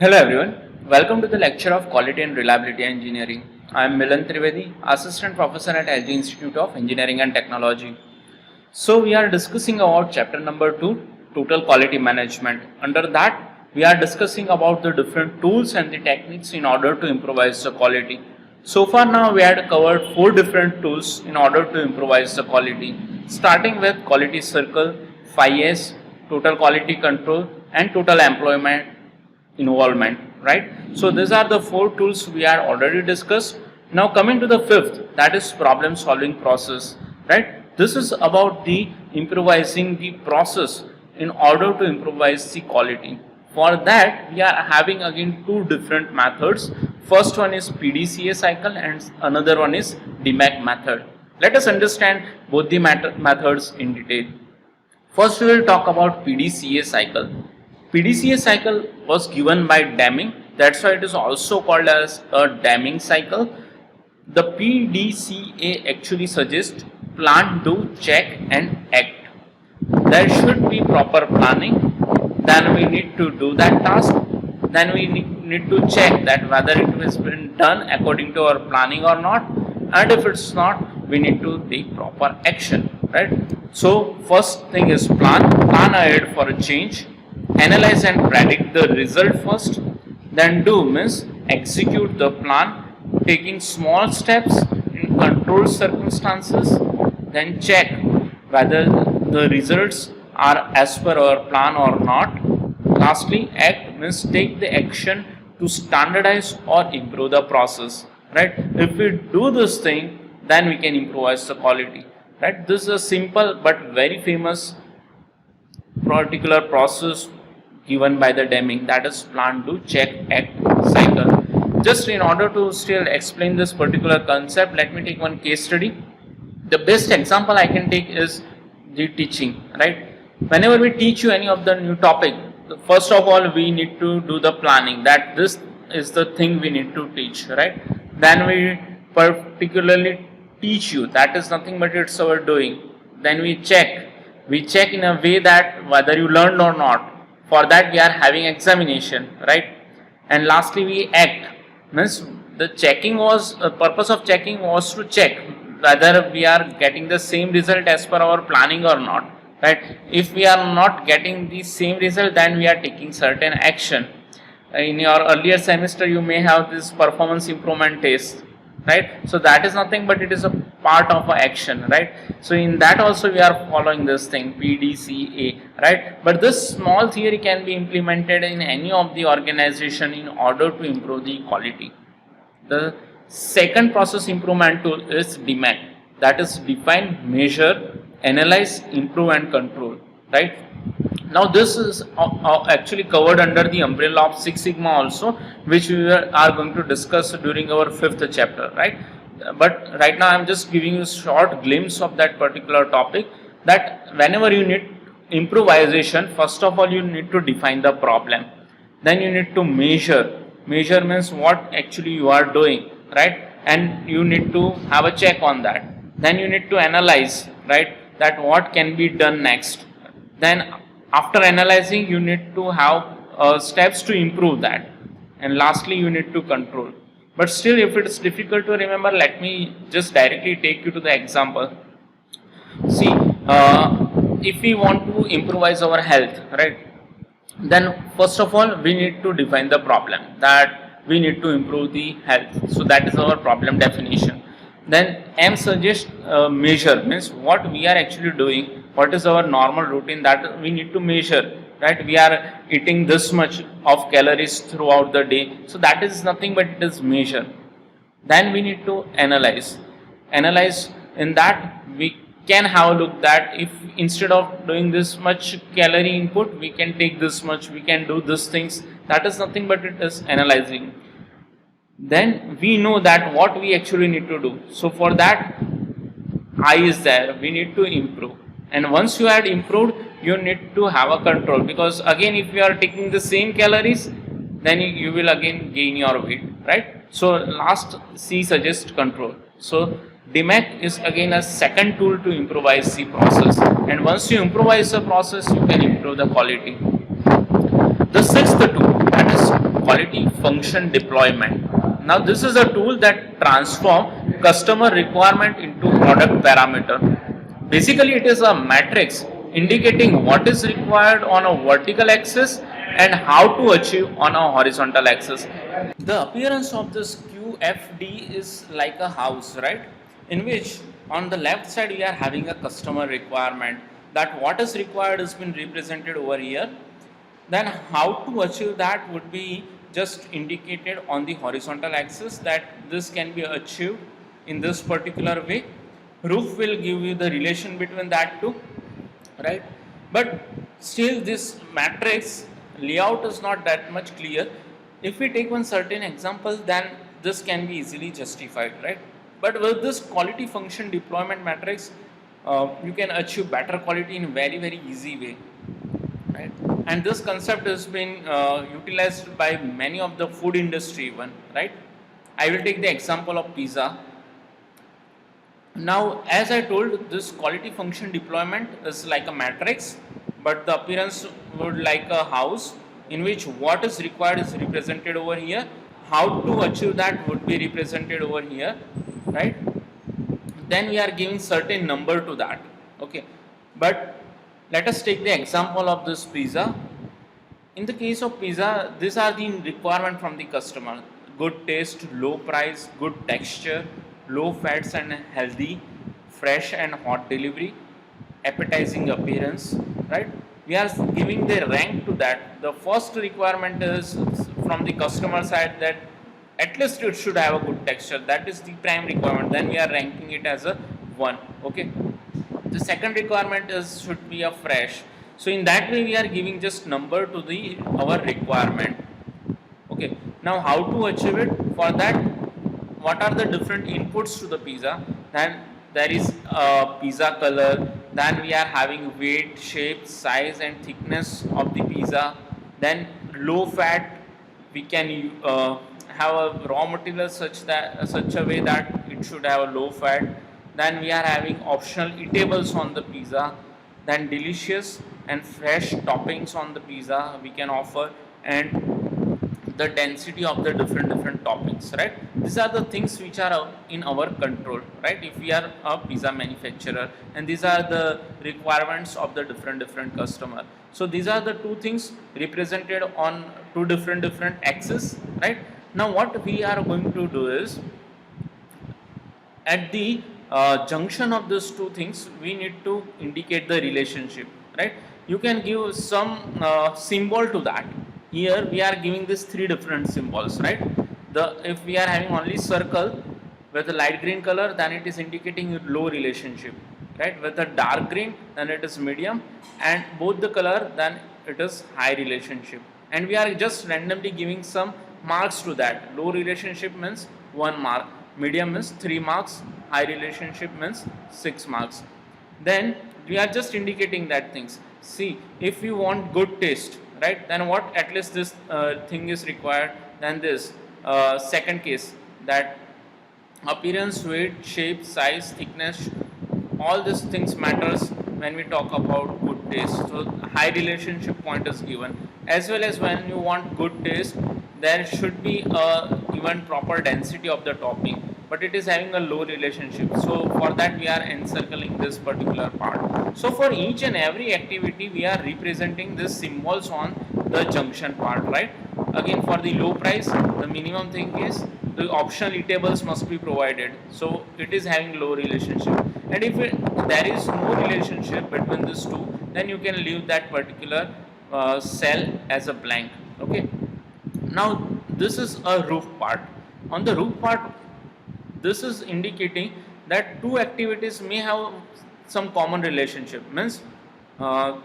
Hello everyone, welcome to the lecture of Quality and Reliability Engineering. I am Milan Trivedi, Assistant Professor at LG Institute of Engineering and Technology. So we are discussing about chapter number 2, Total Quality Management. Under that, we are discussing about the different tools and the techniques in order to improvise the quality. So far now we had covered 4 different tools in order to improvise the quality, starting with Quality Circle, 5S, Total Quality Control and Total Employment involvement, right? So these are the 4 tools we are already discussed. Now coming to the 5th, that is problem solving process, right? This is about the improvising the process in order to improvise the quality. For that we are having again 2 different methods. First one is PDCA cycle and another one is DMAIC method. Let us understand both the methods in detail. First we will talk about PDCA cycle. PDCA cycle was given by Deming, that's why it is also called as a Deming cycle. The PDCA actually suggests plan, do, check and act. There should be proper planning, then we need to do that task, then we need to check that whether it has been done according to our planning or not, and if it's not, we need to take proper action, right? So first thing is plan ahead for a change. Analyze and predict the result first, then do means execute the plan taking small steps in controlled circumstances, then check whether the results are as per our plan or not. Lastly, act means take the action to standardize or improve the process, right? If we do this thing, then we can improvise the quality, right? This is a simple but very famous particular process given by the Deming, that is plan, do, check, act cycle. Just in order to still explain this particular concept, let me take one case study. The best example I can take is the teaching, right? Whenever we teach you any of the new topic, first of all we need to do the planning that this is the thing we need to teach, right? Then we particularly teach you, that is nothing but it's our doing. Then we check in a way that whether you learned or not. For that we are having examination, right? And lastly we act, means the checking was, the purpose of checking was to check whether we are getting the same result as per our planning or not, right? If we are not getting the same result, then we are taking certain action. In your earlier semester you may have this performance improvement test, right? So that is nothing but it is a part of action, right? So in that also we are following this thing PDCA, right? But this small theory can be implemented in any of the organization in order to improve the quality. The second process improvement tool is DMAIC, that is define, measure, analyze, improve and control, right? Now this is actually covered under the umbrella of Six Sigma also, which we are going to discuss during our 5th chapter, right? But right now I am just giving you a short glimpse of that particular topic, that whenever you need improvisation, first of all you need to define the problem, then you need to measure means what actually you are doing, right? And you need to have a check on that. Then you need to analyze, right, that what can be done next. Then after analyzing you need to have steps to improve that, and lastly you need to control. But still if it is difficult to remember, let me just directly take you to the example. See, if we want to improvise our health, right, then first of all we need to define the problem, that we need to improve the health. So that is our problem definition. Then M suggests measure, means what we are actually doing, what is our normal routine, that we need to measure, right? We are eating this much of calories throughout the day, so that is nothing but it is measure. Then we need to analyze. In that we can have a look that if instead of doing this much calorie input, we can take this much, we can do these things, that is nothing but it is analyzing. Then we know that what we actually need to do. So for that I is there, we need to improve. And once you had improved, you need to have a control, because again if you are taking the same calories, then you will again gain your weight, right? So last C suggests control. So DMAIC is again a second tool to improvise the process, and once you improvise the process, you can improve the quality. The sixth tool, that is quality function deployment. Now this is a tool that transforms customer requirement into product parameter. Basically it is a matrix indicating what is required on a vertical axis and how to achieve on a horizontal axis. The appearance of this QFD is like a house, right? In which on the left side we are having a customer requirement, that what is required has been represented over here. Then how to achieve that would be just indicated on the horizontal axis, that this can be achieved in this particular way. Roof will give you the relation between that two, right? But still this matrix layout is not that much clear. If we take one certain example, then this can be easily justified, right? But with this quality function deployment matrix, you can achieve better quality in very easy way, right? And this concept has been utilized by many of the food industry even, right? I will take the example of pizza. Now, as I told, this quality function deployment is like a matrix, but the appearance would like a house, in which what is required is represented over here. How to achieve that would be represented over here, right? Then we are giving certain number to that, okay? But let us take the example of this pizza. In the case of pizza, these are the requirement from the customer: good taste, low price, good texture, low fats and healthy, fresh and hot delivery, appetizing appearance, right? We are giving the rank to that. The first requirement is from the customer side, that at least it should have a good texture. That is the prime requirement. Then we are ranking it as a 1, okay? The second requirement is should be a fresh. So in that way we are giving just number to the our requirement, okay? Now how to achieve it? For that, what are the different inputs to the pizza? Then there is pizza color, then we are having weight, shape, size and thickness of the pizza. Then low fat, we can have a raw material such a way that it should have a low fat. Then we are having optional eatables on the pizza. Then delicious and fresh toppings on the pizza we can offer, and the density of the different toppings, right? These are the things which are in our control, right? If we are a pizza manufacturer, and these are the requirements of the different customer. So these are the two things represented on two different axes, right? Now what we are going to do is, at the junction of these two things, we need to indicate the relationship, right? You can give some symbol to that. Here we are giving this three different symbols, right? If we are having only circle with a light green color, then it is indicating low relationship, right? With a dark green, then it is medium, and both the color, then it is high relationship. And we are just randomly giving some marks to that. Low relationship means 1 mark, medium means 3 marks, high relationship means 6 marks. Then we are just indicating that things. See, if you want good taste, right, then what at least this thing is required. Then this second case, that appearance, weight, shape, size, thickness, all these things matters when we talk about good taste. So high relationship point is given. As well as when you want good taste, there should be a even proper density of the topping, but it is having a low relationship. So for that we are encircling this particular part. So for each and every activity we are representing these symbols on the junction part, right? Again, for the low price, the minimum thing is the optional eatables must be provided. So it is having low relationship. And if there is no relationship between these two, then you can leave that particular cell as a blank, okay? Now this is a roof part. On the roof part, this is indicating that two activities may have some common relationship. Means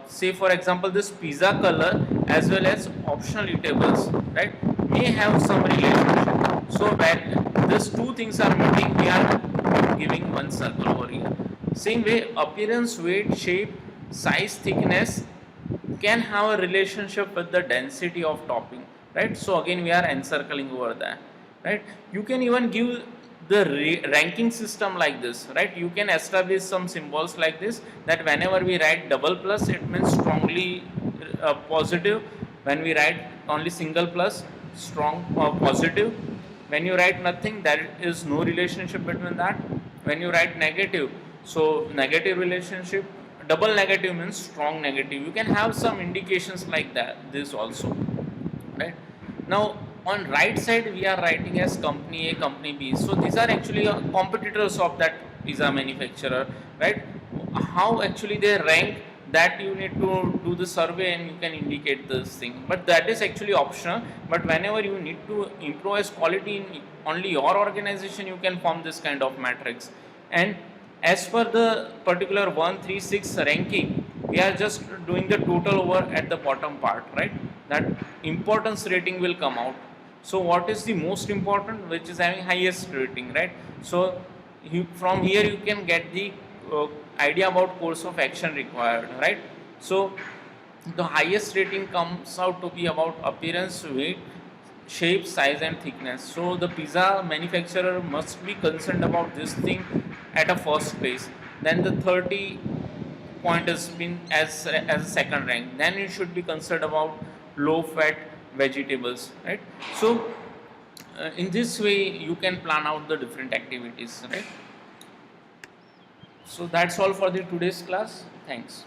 say for example, this pizza color as well as optional eatables, right, may have some relationship. So when these two things are meeting, we are giving one circle over here. Same way, appearance, weight, shape, size, thickness can have a relationship with the density of topping, right? So again we are encircling over there, right? You can even give the ranking system like this, right? You can establish some symbols like this, that whenever we write double plus, it means strongly positive. When we write only single plus, strong or positive. When you write nothing, there is no relationship between that. When you write negative, so negative relationship, double negative means strong negative. You can have some indications like that, this also, right? Now on right side we are writing as company A, company B. So these are actually competitors of that pizza manufacturer, right? How actually they rank, that you need to do the survey and you can indicate this thing, but that is actually optional. But whenever you need to improvise quality in only your organization, you can form this kind of matrix. And as per the particular 136 ranking, we are just doing the total over at the bottom part, right? That importance rating will come out. So what is the most important, which is having highest rating, right? So from here you can get the idea about course of action required, right? So the highest rating comes out to be about appearance, weight, shape, size and thickness. So the pizza manufacturer must be concerned about this thing at a first place. Then the 30 point has been as a second rank. Then you should be concerned about low fat vegetables, right? So in this way you can plan out the different activities, right? So that's all for the today's class. Thanks.